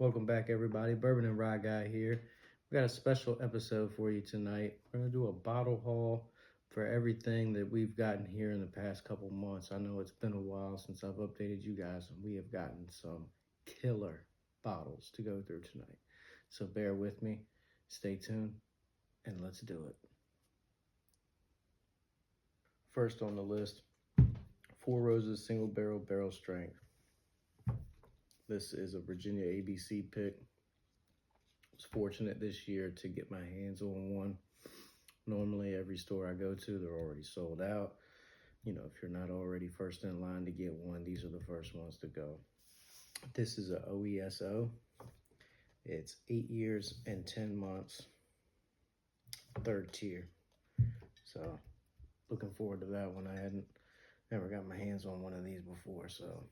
Welcome back, everybody. Bourbon and Rye Guy here. We got a special episode for you tonight. We're going to do a bottle haul for everything that we've gotten here in the past couple months. I know it's been a while since I've updated you guys, and we have gotten some killer bottles to go through tonight. So bear with me, stay tuned, and let's do it. First on the list, Four Roses Single Barrel Strength. This is a Virginia ABC pick. I was fortunate this year to get my hands on one. Normally every store I go to, they're already sold out. You know, if you're not already first in line to get one, these are the first ones to go. This is a OESO. It's 8 years and 10 months, third tier. So looking forward to that one. I hadn't never got my hands on one of these before, so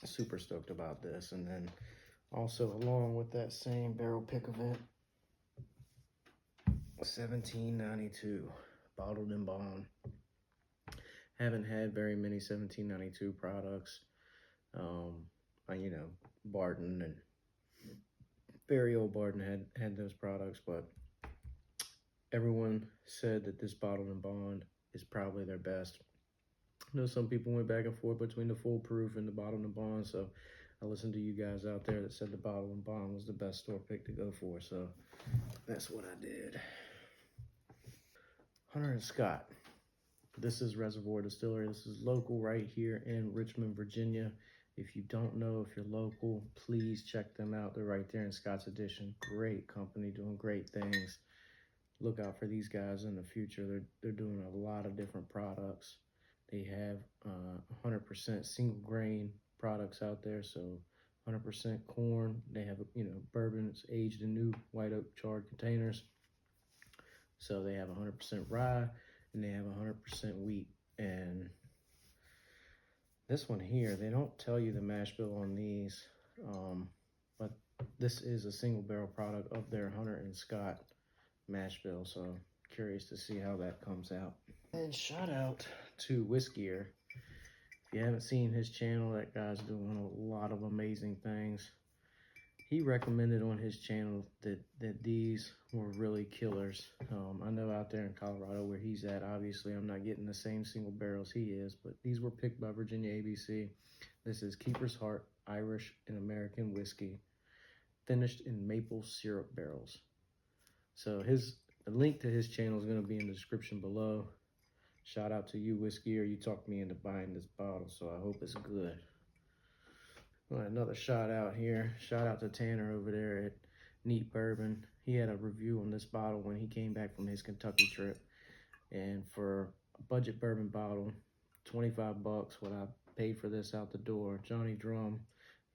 super stoked about this. And then also along with that same barrel pick event, 1792 bottled and bond. Haven't had very many 1792 products. You know, Bardon and very old Bardon had those products, but everyone said that this bottled and bond is probably their best. I know some people went back and forth between the full proof and the bottled and bond, so I listened to you guys out there that said the bottled and bond was the best store pick to go for, so that's what I did. Hunter and Scott. This is Reservoir Distillery. This is local right here in Richmond, Virginia. If you don't know, if you're local, please check them out. They're right there in Scott's Addition. Great company, doing great things. Look out for these guys in the future. They're doing a lot of different products. They have 100% single grain products out there, so 100% corn. They have, you know, bourbon. It's aged in new white oak charred containers. So they have 100% rye, and they have 100% wheat. And this one here, they don't tell you the mash bill on these, but this is a single barrel product of their Hunter and Scott mash bill. So curious to see how that comes out. And shout out to Whiskyer. If you haven't seen his channel, that guy's doing a lot of amazing things. He recommended on his channel that these were really killers. I know out there in Colorado where he's at, obviously I'm not getting the same single barrels he is, but these were picked by Virginia ABC. This is Keeper's Heart Irish and American whiskey, finished in maple syrup barrels. So the link to his channel is going to be in the description below. Shout out to you, Whiskyer. You talked me into buying this bottle, so I hope it's good. Well, another shout out here. Shout out to Tanner over there at Neat Bourbon. He had a review on this bottle when he came back from his Kentucky trip. And for a budget bourbon bottle, 25 bucks, what I paid for this out the door. Jonny Drum.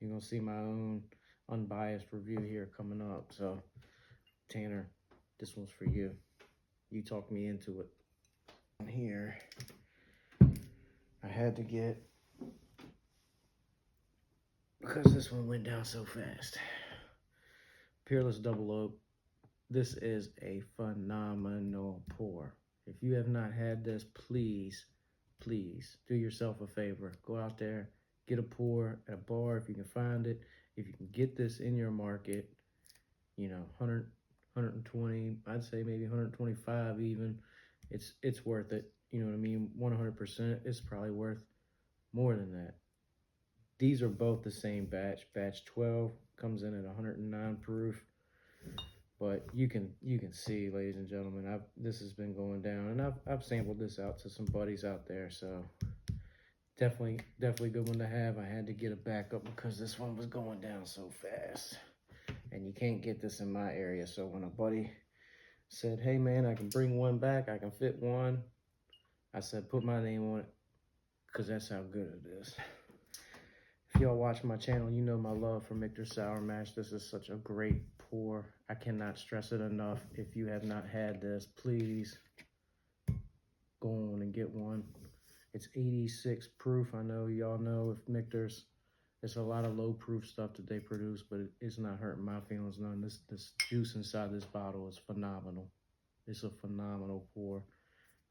You're going to see my own unbiased review here coming up. So, Tanner, this one's for you. You talked me into it. And here, I had to get, because this one went down so fast, Peerless Double Up. This is a phenomenal pour. If you have not had this, please do yourself a favor. Go out there, get a pour at a bar if you can find it. If you can get this in your market, you know, 120, I'd say maybe 125 even. It's worth it. You know what I mean? 100%. It's probably worth more than that. These are both the same batch. Batch 12 comes in at 109 proof. But you can see, ladies and gentlemen, this has been going down, and I've sampled this out to some buddies out there. So definitely good one to have. I had to get a backup because this one was going down so fast, and you can't get this in my area. So when a buddy said, hey man, I can bring one back, I can fit one, I said, put my name on it, because that's how good it is. If y'all watch my channel, you know my love for Michter Sour Mash. This is such a great pour. I cannot stress it enough. If you have not had this, please go on and get one. It's 86 proof. I know y'all know if Michter's, there's a lot of low proof stuff that they produce, but it's not hurting my feelings none. This juice inside this bottle is phenomenal. It's a phenomenal pour.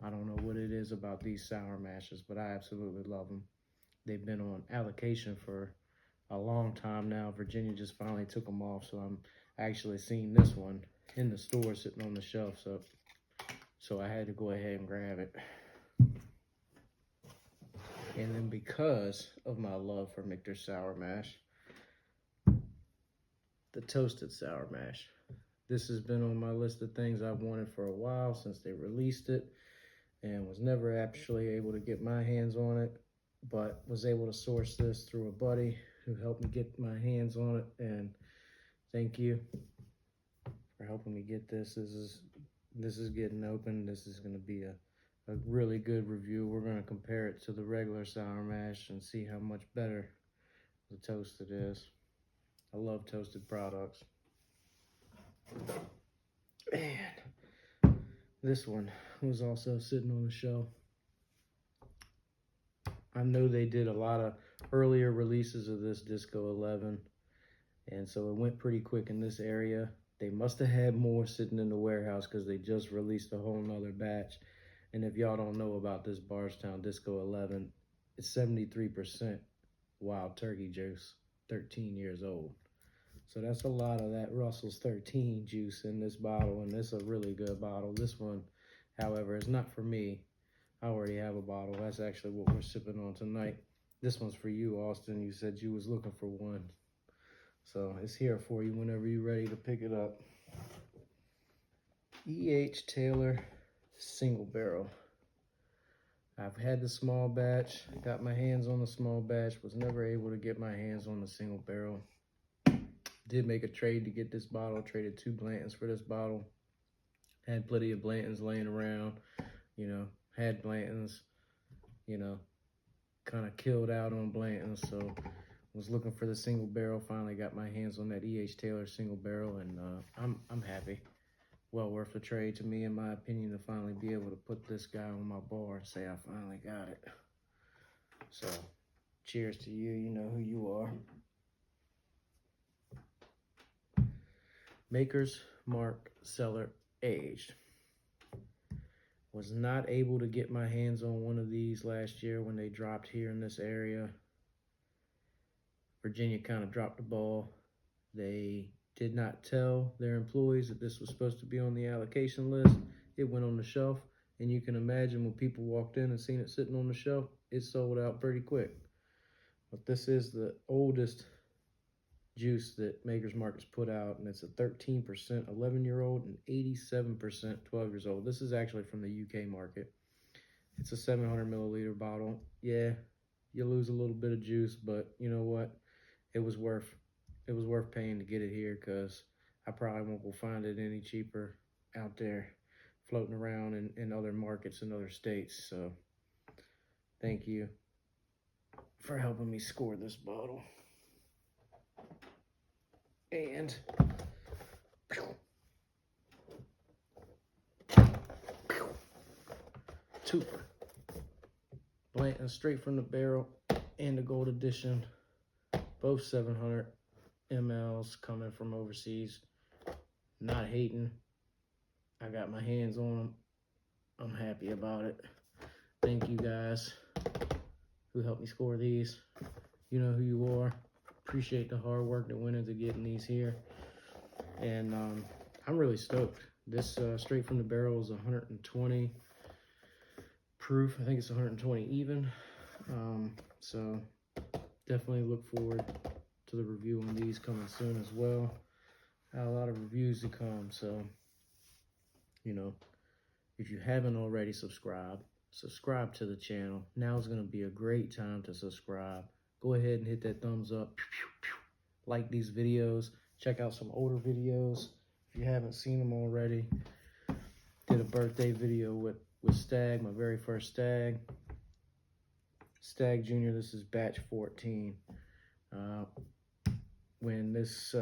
I don't know what it is about these sour mashes, but I absolutely love them. They've been on allocation for a long time now. Virginia just finally took them off, so I'm actually seeing this one in the store sitting on the shelf, so I had to go ahead and grab it. And then because of my love for Michter Sour Mash, the Toasted Sour Mash. This has been on my list of things I've wanted for a while since they released it, and was never actually able to get my hands on it, but was able to source this through a buddy who helped me get my hands on it, and thank you for helping me get this. This is getting open. This is going to be a really good review. We're going to compare it to the regular Sour Mash and see how much better the toasted is. I love toasted products. And this one was also sitting on the shelf. I know they did a lot of earlier releases of this Disco11, and so it went pretty quick in this area. They must have had more sitting in the warehouse because they just released a whole nother batch. And if y'all don't know about this Bardstown Disco11, it's 73% wild turkey juice, 13 years old. So that's a lot of that Russell's 13 juice in this bottle, and this is a really good bottle. This one, however, is not for me. I already have a bottle. That's actually what we're sipping on tonight. This one's for you, Austin. You said you was looking for one. So it's here for you whenever you're ready to pick it up. E.H. Taylor Single Barrel. I've had the small batch, got my hands on the small batch, was never able to get my hands on the single barrel. Did make a trade to get this bottle, traded 2 Blantons for this bottle. Had plenty of Blantons laying around, you know, had Blantons, you know, kind of killed out on Blantons, so was looking for the single barrel. Finally got my hands on that E.H. Taylor single barrel, and I'm happy. Well worth the trade to me, in my opinion, to finally be able to put this guy on my bar and say I finally got it. So, cheers to you. You know who you are. Maker's Mark Cellar Aged. Was not able to get my hands on one of these last year when they dropped here in this area. Virginia kind of dropped the ball. They did not tell their employees that this was supposed to be on the allocation list. It went on the shelf, and you can imagine when people walked in and seen it sitting on the shelf, it sold out pretty quick. But this is the oldest juice that Maker's Mark has put out, and it's a 13% 11-year-old and 87% 12 years old. This is actually from the UK market. It's a 700 milliliter bottle. Yeah, you lose a little bit of juice, but you know what? It was worth paying to get it here, because I probably won't go find it any cheaper out there floating around in other markets in other states. So thank you for helping me score this bottle. And Tooper. Blanton straight from the barrel and the gold edition. Both 700 mLs coming from overseas. Not hating. I got my hands on them. I'm happy about it. Thank you guys who helped me score these. You know who you are. Appreciate the hard work that went into getting these here. And I'm really stoked. This straight from the barrel is 120 proof. I think it's 120 even. So definitely look forward to the review on these coming soon as well. Got a lot of reviews to come, so you know, if you haven't already subscribe to the channel. Now is going to be a great time to subscribe. Go ahead and hit that thumbs up. Like these videos. Check out some older videos if you haven't seen them already. Did a birthday video with Stag, my very first Stag. Stagg Jr, this is batch 14. When this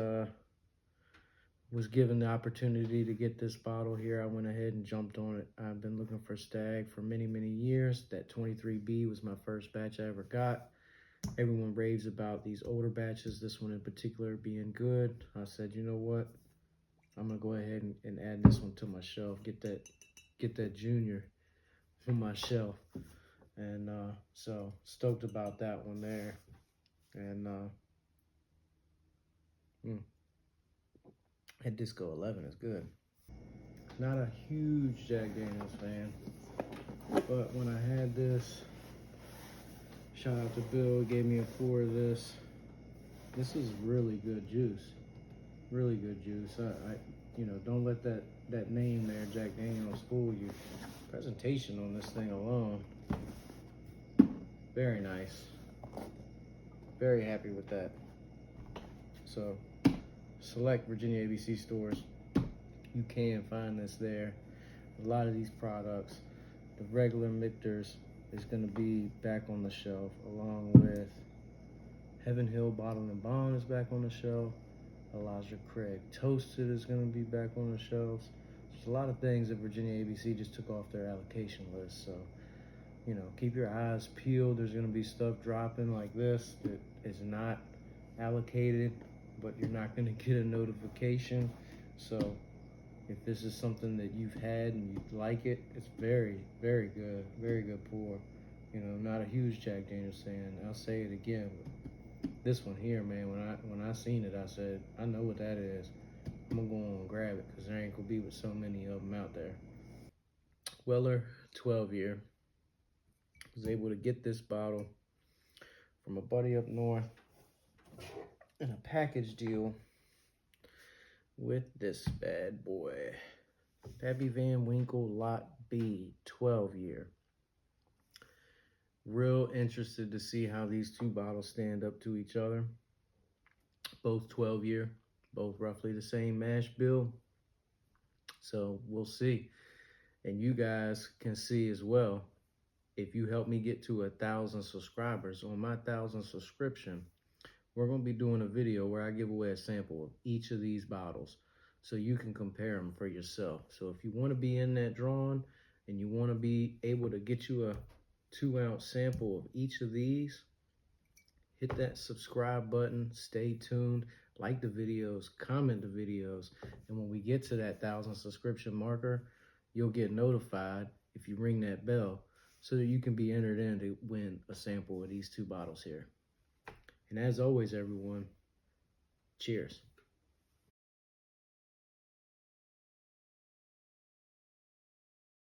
was given the opportunity to get this bottle here, I went ahead and jumped on it. I've been looking for Stag for many, many years. That 23B was my first batch I ever got. Everyone raves about these older batches, this one in particular being good. I said, you know what? I'm gonna go ahead and add this one to my shelf. Get that junior on my shelf. And so stoked about that one there. And That Disco 11 is good. Not a huge Jack Daniels fan, but when I had this, shout out to Bill, gave me a pour of this. This is really good juice. Really good juice. I you know, don't let that name there, Jack Daniels, fool you. Presentation on this thing alone, very nice. Very happy with that. So, select Virginia ABC stores. You can find this there. A lot of these products, the regular Michters is going to be back on the shelf, along with Heaven Hill Bottled and Bond is back on the shelf. Elijah Craig Toasted is going to be back on the shelves. There's a lot of things that Virginia ABC just took off their allocation list. So, you know, keep your eyes peeled. There's going to be stuff dropping like this that is not allocated, but you're not going to get a notification. So if this is something that you've had and you like it, it's very, very good. Very good pour. You know, not a huge Jack Daniels fan. I'll say it again. But this one here, man, when I seen it, I said, I know what that is. I'm going to go on and grab it because there ain't going to be with so many of them out there. Weller 12 year. Was able to get this bottle from a buddy up north in a package deal with this bad boy. Pappy Van Winkle Lot B 12 year. Real interested to see how these two bottles stand up to each other. Both 12 year, both roughly the same mash bill. So we'll see. And you guys can see as well. If you help me get to 1,000 subscribers, on my 1,000 subscription, we're going to be doing a video where I give away a sample of each of these bottles so you can compare them for yourself. So if you want to be in that drawing and you want to be able to get you a 2-ounce sample of each of these, hit that subscribe button, stay tuned, like the videos, comment the videos, and when we get to that 1,000 subscription marker, you'll get notified if you ring that bell, so that you can be entered in to win a sample of these two bottles here. And as always, everyone, cheers.